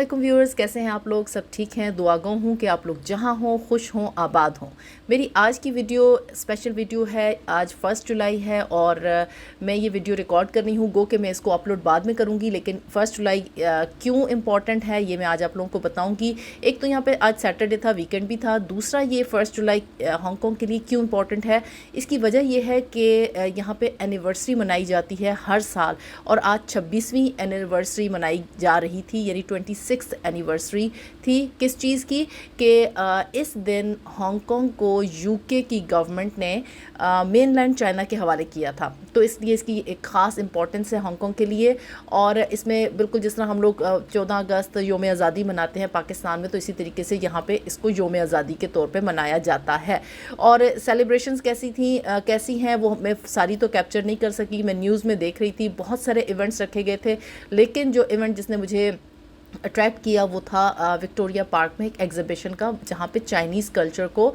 वालेकुम व्यूअर्स, कैसे हैं आप लोग? सब ठीक हैं? दुआगो हूँ कि आप लोग जहाँ हों खुश हों, आबाद हों। मेरी आज की वीडियो स्पेशल वीडियो है। आज 1 जुलाई है और मैं ये वीडियो रिकॉर्ड कर रही हूँ। गो कि मैं इसको अपलोड बाद में करूँगी, लेकिन 1 जुलाई क्यों इम्पॉर्टेंट है ये मैं आज आप लोगों को बताऊँगी। एक तो यहाँ पे आज सैटरडे था, वीकेंड भी था। दूसरा ये 1 जुलाई हांगकॉन्ग के लिए क्यों इम्पॉर्टेंट है, इसकी वजह यह है कि यहाँ पे एनिवर्सरी मनाई जाती है हर साल और आज 26वीं एनिवर्सरी मनाई जा रही थी, यानी 26th एनिवर्सरी थी। किस चीज़ की कि इस दिन हांगकॉन्ग को यूके की गवर्नमेंट ने मेनलैंड चाइना के हवाले किया था, तो इसलिए इसकी एक ख़ास इंपॉर्टेंस है हांगकॉन्ग के लिए। और इसमें बिल्कुल जिस तरह हम लोग 14 अगस्त योम आज़ादी मनाते हैं पाकिस्तान में, तो इसी तरीके से यहाँ पे इसको योम आज़ादी के तौर पे मनाया जाता है। और सेलिब्रेशंस कैसी थी कैसी हैं वो मैं सारी तो कैप्चर नहीं कर सकी। मैं न्यूज़ में देख रही थी, बहुत सारे इवेंट्स रखे गए थे, लेकिन जो इवेंट जिसने मुझे अट्रैक्ट किया वो था विक्टोरिया पार्क में एक एग्जीबिशन का, जहाँ पे चाइनीज़ कल्चर को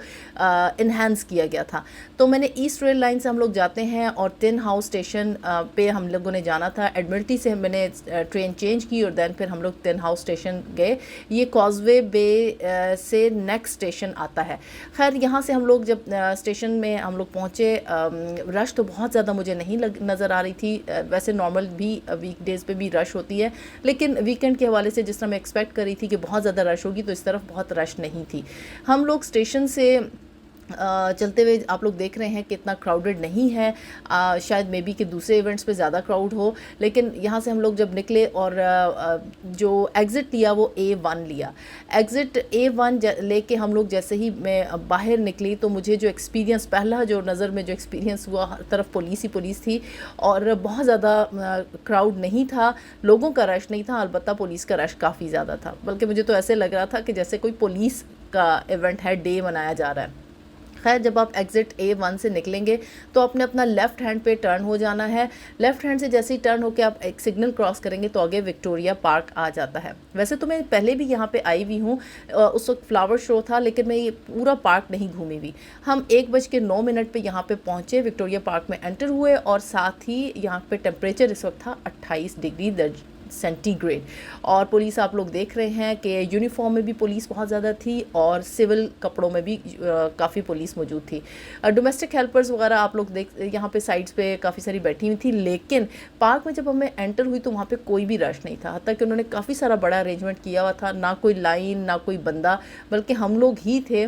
इन्हांस किया गया था। तो मैंने ईस्ट रेल लाइन से हम लोग जाते हैं और टिन हाउस स्टेशन पे हम लोगों ने जाना था। एडमिरल्टी से मैंने ट्रेन चेंज की और दैन फिर हम लोग टिन हाउस स्टेशन गए। ये कॉजवे बे से नेक्स्ट स्टेशन आता है। खैर यहाँ से हम लोग जब स्टेशन में हम लोग पहुँचे, रश तो बहुत ज़्यादा मुझे नहीं नज़र आ रही थी। वैसे नॉर्मल भी वीकडेज़ पे भी रश होती है, लेकिन वीकेंड के हवाले से जिस तरह मैं एक्सपेक्ट कर रही थी कि बहुत ज़्यादा रश होगी, तो इस तरफ बहुत रश नहीं थी। हम लोग स्टेशन से चलते हुए आप लोग देख रहे हैं कि इतना क्राउडेड नहीं है। शायद मे बी कि दूसरे इवेंट्स पे ज़्यादा क्राउड हो, लेकिन यहाँ से हम लोग जब निकले और जो एग्ज़िट लिया वो A1 लिया। एग्ज़िट A1 लेके हम लोग जैसे ही मैं बाहर निकली, तो मुझे जो एक्सपीरियंस पहला जो नज़र में जो एक्सपीरियंस हुआ, हर तरफ पुलिस ही पुलिस थी और बहुत ज़्यादा क्राउड नहीं था, लोगों का रश नहीं था। अलबत्ता पुलिस का रश काफ़ी ज़्यादा था, बल्कि मुझे तो ऐसे लग रहा था कि जैसे कोई पुलिस का इवेंट है, डे मनाया जा रहा है। खैर जब आप एग्ज़िट A1 से निकलेंगे तो आपने अपना लेफ़्ट हैंड पे टर्न हो जाना है। लेफ़्ट हैंड से जैसे ही टर्न होकर आप एक सिग्नल क्रॉस करेंगे तो आगे विक्टोरिया पार्क आ जाता है। वैसे तो मैं पहले भी यहाँ पे आई हुई हूँ, उस वक्त फ्लावर शो था, लेकिन मैं ये पूरा पार्क नहीं घूमी हुई। हम 1:09 पे यहाँ पे पहुँचे, विक्टोरिया पार्क में एंटर हुए और साथ ही यहाँ पे टेम्परेचर इस वक्त था 28 डिग्री सेंटीग्रेड। और पुलिस आप लोग देख रहे हैं कि यूनिफॉर्म में भी पुलिस बहुत ज़्यादा थी और सिविल कपड़ों में भी काफ़ी पुलिस मौजूद थी। डोमेस्टिक हेल्पर्स वगैरह आप लोग देख यहाँ पे साइड्स पे काफ़ी सारी बैठी हुई थी, लेकिन पार्क में जब हमें एंटर हुई तो वहाँ पे कोई भी रश नहीं था। हत्ता कि उन्होंने काफ़ी सारा बड़ा अरेंजमेंट किया हुआ था, ना कोई लाइन ना कोई बंदा, बल्कि हम लोग ही थे,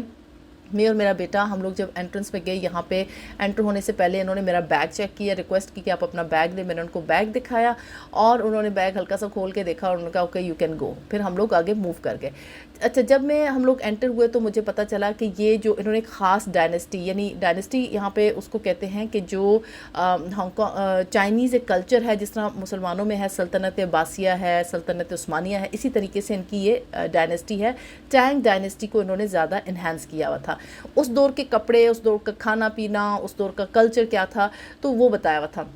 मैं और मेरा बेटा। हम लोग जब एंट्रेंस में गए, यहाँ पे एंटर होने से पहले इन्होंने मेरा बैग चेक किया, रिक्वेस्ट की कि आप अपना बैग दें। मैंने उनको बैग दिखाया और उन्होंने बैग हल्का सा खोल के देखा और उन्होंने कहा ओके यू कैन गो। फिर हम लोग आगे मूव कर गए। अच्छा, जब हम लोग एंटर हुए तो मुझे पता चला कि ये जो इन्होंने ख़ास डायनेस्टी, यानी डायनेस्टी यहाँ पे उसको कहते हैं कि जो हांगकॉन्ग चाइनीज़ एक कल्चर है, जिस तरह मुसलमानों में है सल्तनत अब्बासिया है, सल्तनत उस्मानिया है, इसी तरीके से इनकी ये डायनेस्टी है। टैंग डायनेस्टी को इन्होंने ज़्यादा इन्हांस किया हुआ था। उस दौर के कपड़े, उस दौर का खाना पीना, उस दौर का कल्चर क्या था, तो वो बताया हुआ था।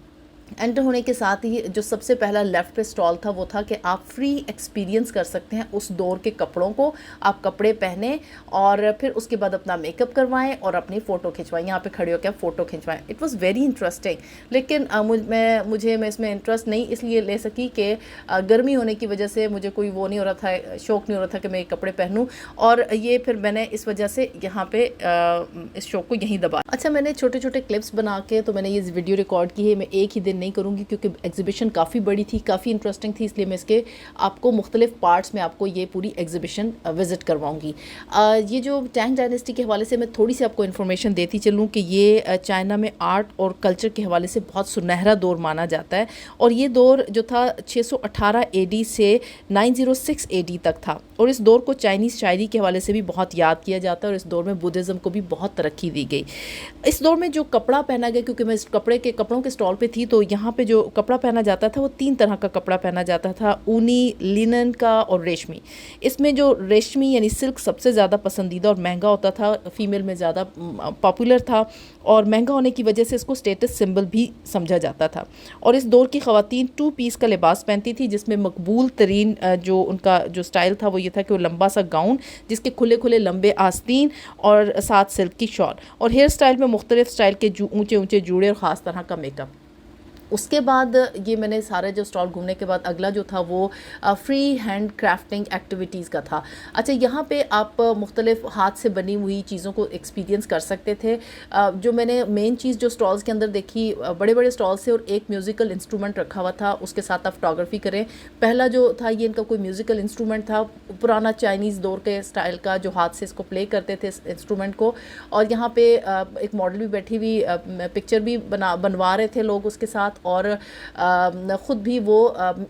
एंटर होने के साथ ही जो सबसे पहला लेफ़्ट पे स्टॉल था वो था कि आप फ्री एक्सपीरियंस कर सकते हैं उस दौर के कपड़ों को। आप कपड़े पहने और फिर उसके बाद अपना मेकअप करवाएं और अपनी फ़ोटो खिंचवाएं, यहाँ पे खड़े होकर फ़ोटो खिंचवाएं। इट वाज़ वेरी इंटरेस्टिंग, लेकिन मैं इसमें इंटरेस्ट नहीं इसलिए ले सकी कि गर्मी होने की वजह से मुझे कोई वो नहीं हो रहा था, शौक़ नहीं हो रहा था कि मैं ये कपड़े पहनूँ, और ये फिर मैंने इस वजह से यहाँ पर इस शौक़ को यहीं दबा। अच्छा, मैंने छोटे छोटे क्लिप्स बना के तो मैंने ये वीडियो रिकॉर्ड की है। मैं एक ही दिन नहीं करूँगी क्योंकि एग्जीबिशन काफ़ी बड़ी थी, काफ़ी इंटरेस्टिंग थी, इसलिए मैं इसके आपको मुख्तलिफ पार्ट्स में आपको ये पूरी एग्जीबिशन विज़िट करवाऊँगी। ये जो टैंग डायनेस्टी के हवाले से मैं थोड़ी सी आपको इन्फॉर्मेशन देती चलूँ कि ये चाइना में आर्ट और कल्चर के हवाले से बहुत सुनहरा दौर माना जाता है। और ये दौर जो था 618 AD से 906 AD तक था, और इस दौर को चाइनीज़ शायरी के हवाले से भी बहुत याद किया जाता है, और इस दौर में बुद्धिज़्म को भी बहुत तरक्की दी गई। इस दौर में जो कपड़ा पहना गया, क्योंकि मैं इस कपड़ों के स्टॉल पे थी, तो यहाँ पे जो कपड़ा पहना जाता था वो 3 तरह का कपड़ा पहना जाता था, ऊनी, लिनन का और रेशमी। इसमें जो रेशमी यानी सिल्क सबसे ज़्यादा पसंदीदा और महंगा होता था, फ़ीमेल में ज़्यादा पॉपुलर था, और महंगा होने की वजह से इसको स्टेटस सिंबल भी समझा जाता था। और इस दौर की ख़वातीन 2 पीस का लिबास पहनती थी, जिसमें मकबूल तरीन जो उनका जो स्टाइल था वो ये था कि वो लंबा सा गाउन जिसके खुले खुले लंबे आस्तीन और साथ सिल्क की शॉल, और हेयर स्टाइल में मुख्तलिफ स्टाइल के ऊँचे ऊँचे जूड़े और ख़ास तरह का मेकअप। उसके बाद ये मैंने सारे जो स्टॉल घूमने के बाद अगला जो था वो फ्री हैंड क्राफ्टिंग एक्टिविटीज़ का था। अच्छा, यहाँ पे आप मुख्तलिफ हाथ से बनी हुई चीज़ों को एक्सपीरियंस कर सकते थे। जो मैंने मेन चीज़ जो स्टॉल्स के अंदर देखी, बड़े बड़े स्टॉल्स से और एक म्यूज़िकल इंस्ट्रूमेंट रखा हुआ था, उसके साथ आप फोटोग्राफी करें। पहला जो था ये इनका कोई म्यूज़िकल इंस्ट्रूमेंट था, पुराना चाइनीज़ दौर के स्टाइल का, जो हाथ से इसको प्ले करते थे इस इंस्ट्रूमेंट को। और यहाँ पे एक मॉडल भी बैठी हुई, पिक्चर भी बनवा रहे थे लोग उसके साथ, और ख़ुद भी वो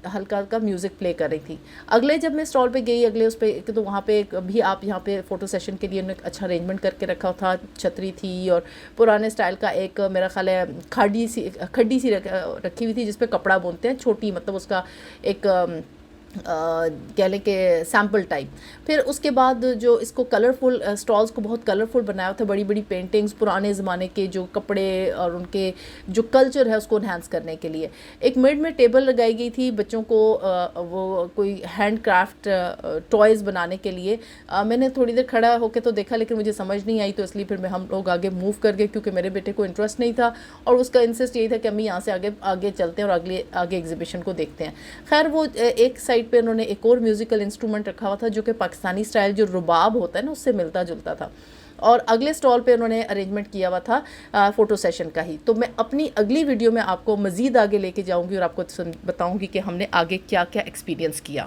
हल्का हल्का म्यूज़िक प्ले कर रही थी। अगले जब मैं स्टॉल पे गई अगले उस पर, तो वहाँ पे भी आप यहाँ पे फ़ोटो सेशन के लिए उन्होंने अच्छा अरेंजमेंट करके रखा था। छतरी थी और पुराने स्टाइल का एक, मेरा ख्याल है खड्डी सी रखी हुई थी जिस पे कपड़ा बुनते हैं, छोटी, मतलब उसका एक कह लें कि सैम्पल टाइप। फिर उसके बाद जो इसको कलरफुल, स्टॉल्स को बहुत कलरफुल बनाया था, बड़ी बड़ी पेंटिंग्स, पुराने ज़माने के जो कपड़े और उनके जो कल्चर है उसको इन्हांस करने के लिए। एक मिड में टेबल लगाई गई थी बच्चों को वो कोई हैंड क्राफ्ट टॉयज़ बनाने के लिए। मैंने थोड़ी देर खड़ा होकर तो देखा, लेकिन मुझे समझ नहीं आई, तो इसलिए फिर हम लोग आगे मूव कर गए, क्योंकि मेरे बेटे को इंटरेस्ट नहीं था और उसका इंटरेस्ट यही था कि हम यहाँ से आगे चलते हैं और आगे एग्जीबिशन को देखते हैं। खैर, वो एक साइड पे उन्होंने एक और म्यूज़िकल इंस्ट्रूमेंट रखा हुआ था जो कि पाकिस्तानी स्टाइल जो रुबाब होता है ना, उससे मिलता जुलता था। और अगले स्टॉल पे उन्होंने अरेंजमेंट किया हुआ था फ़ोटो सेशन का ही। तो मैं अपनी अगली वीडियो में आपको मज़ीद आगे लेके जाऊंगी और आपको बताऊंगी कि हमने आगे क्या क्या एक्सपीरियंस किया।